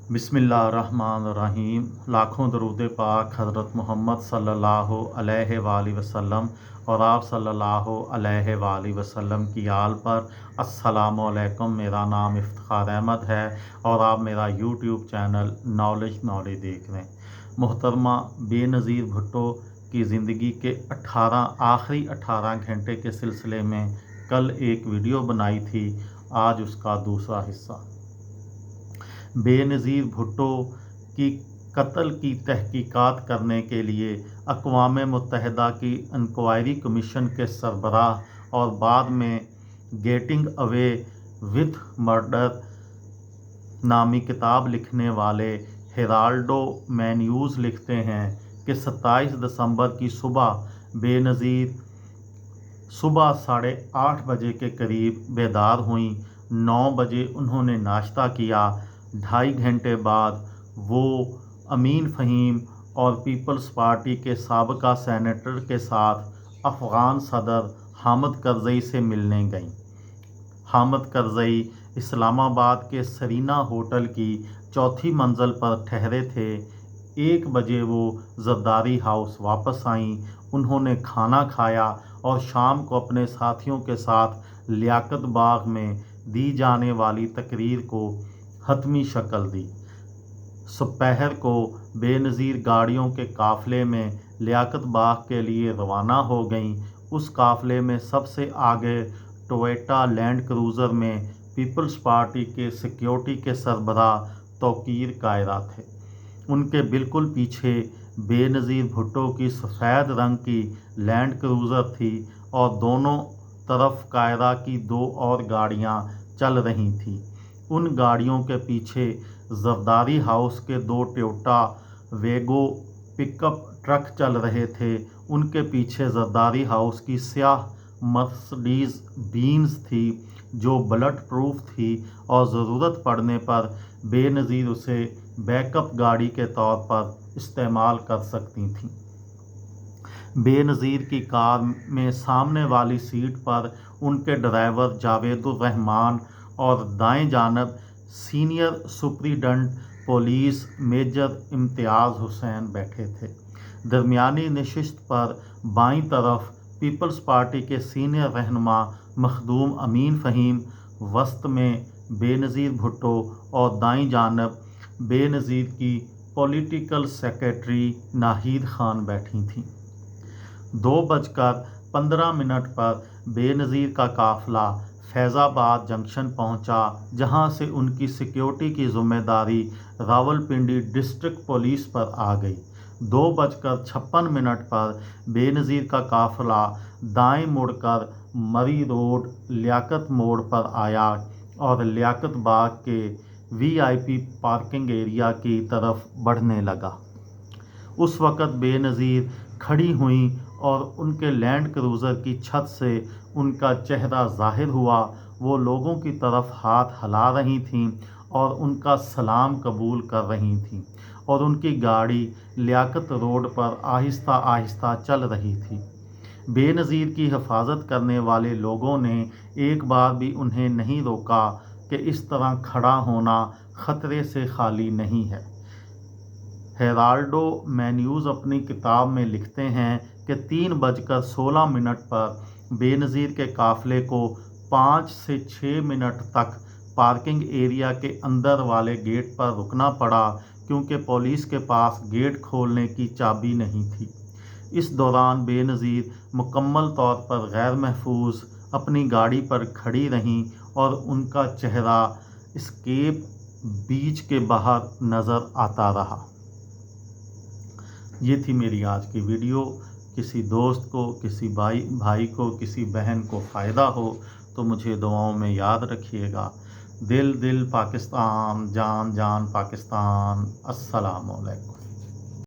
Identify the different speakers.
Speaker 1: बिस्मिल्लाहिर्रहमानिर्रहीम। लाखों दरूद पाक हज़रत मोहम्मद सल्लल्लाहु अलैहि वसल्लम और आप सल्लल्लाहु अलैहि वसल्लम की आल पर। अस्सलामु अलैकुम। मेरा नाम इफ्तिखार अहमद है और आप मेरा यूट्यूब चैनल नॉलेज देख रहे हैं। मोहतरमा बेनज़ीर भुट्टो की ज़िंदगी के आखिरी 18 घंटे के सिलसिले में कल एक वीडियो बनाई थी, आज उसका दूसरा हिस्सा। बेनज़ीर भुट्टो की कत्ल की तहकीकात करने के लिए अक़वाम मुत्तहिदा की इंक्वायरी कमीशन के सरबराह और बाद में गेटिंग अवे विद मर्डर नामी किताब लिखने वाले हेराल्डो मैन्यूज़ लिखते हैं कि 27 दिसंबर की सुबह बेनज़ीर सुबह 8:30 बजे के करीब बेदार हुई। 9 बजे उन्होंने नाश्ता किया। 2.5 घंटे बाद वो अमीन फ़हीम और पीपल्स पार्टी के साबका सेनेटर के साथ अफ़गान सदर हामिद करज़ई से मिलने गईं। हामिद करज़ई इस्लामाबाद के सरीना होटल की चौथी मंजिल पर ठहरे थे। 1 बजे वो ज़रदारी हाउस वापस आईं। उन्होंने खाना खाया और शाम को अपने साथियों के साथ लियाकत बाग में दी जाने वाली तकरीर को हतमी शक्ल दी। दोपहर को बेनज़ीर गाड़ियों के काफ़िले में लियाकत बाग के लिए रवाना हो गईं। उस काफ़िले में सबसे आगे टोयोटा लैंड क्रूज़र में पीपल्स पार्टी के सिक्योरिटी के सरबराह तौकीर कायरा थे। उनके बिल्कुल पीछे बेनज़ीर भुट्टो की सफ़ेद रंग की लैंड क्रूज़र थी और दोनों तरफ कायरा की 2 और गाड़ियां चल रही थीं। उन गाड़ियों के पीछे ज़रदारी हाउस के 2 टोयोटा वेगो पिकअप ट्रक चल रहे थे। उनके पीछे ज़रदारी हाउस की स्याह मर्सिडीज़ बेंज थी जो बुलेट प्रूफ थी और ज़रूरत पड़ने पर बेनज़ीर उसे बैकअप गाड़ी के तौर पर इस्तेमाल कर सकती थीं। बेनज़ीर की कार में सामने वाली सीट पर उनके ड्राइवर जावेदुर रहमान और दाएं जानब सीनियर सुपरिटेंडेंट पुलिस मेजर इम्तियाज़ हुसैन बैठे थे। दरमियानी नशिस्त पर बाईं तरफ पीपल्स पार्टी के सीनियर रहनुमा मखदूम अमीन फ़हीम, वसत में बेनज़ीर भुट्टो और दाईं जानब बेनज़ीर की पॉलिटिकल सेक्रेटरी नाहिद खान बैठी थीं। 2:15 पर बेनज़ीर का काफ़िला फैज़ाबाद जंक्शन पहुंचा, जहां से उनकी सिक्योरिटी की जिम्मेदारी रावलपिंडी डिस्ट्रिक्ट पुलिस पर आ गई। 2:56 पर बेनज़ीर का काफ़िला दाएं मुड़कर मरी रोड लियाकत मोड़ पर आया और लियाकत बाग के VIP पार्किंग एरिया की तरफ बढ़ने लगा। उस वक़्त बेनज़ीर खड़ी हुई और उनके लैंड क्रूज़र की छत से उनका चेहरा ज़ाहिर हुआ। वो लोगों की तरफ हाथ हिला रही थीं और उनका सलाम कबूल कर रही थीं और उनकी गाड़ी लियाकत रोड पर आहिस्ता आहिस्ता चल रही थी। बेनज़ीर की हिफाजत करने वाले लोगों ने एक बार भी उन्हें नहीं रोका कि इस तरह खड़ा होना ख़तरे से खाली नहीं है। हेराल्डो मैन्यूज़ अपनी किताब में लिखते हैं कि 3:16 पर बेनज़ीर के काफ़िले को 5 से 6 मिनट तक पार्किंग एरिया के अंदर वाले गेट पर रुकना पड़ा, क्योंकि पुलिस के पास गेट खोलने की चाबी नहीं थी। इस दौरान बेनज़ीर मुकम्मल तौर पर गैर महफूज अपनी गाड़ी पर खड़ी रहीं और उनका चेहरा एस्केप बीच के बाहर नज़र आता रहा। ये थी मेरी आज की वीडियो। किसी दोस्त को, किसी भाई को, किसी बहन को फ़ायदा हो तो मुझे दुआओं में याद रखिएगा। दिल दिल पाकिस्तान, जान जान पाकिस्तान। अस्सलामु अलैकुम।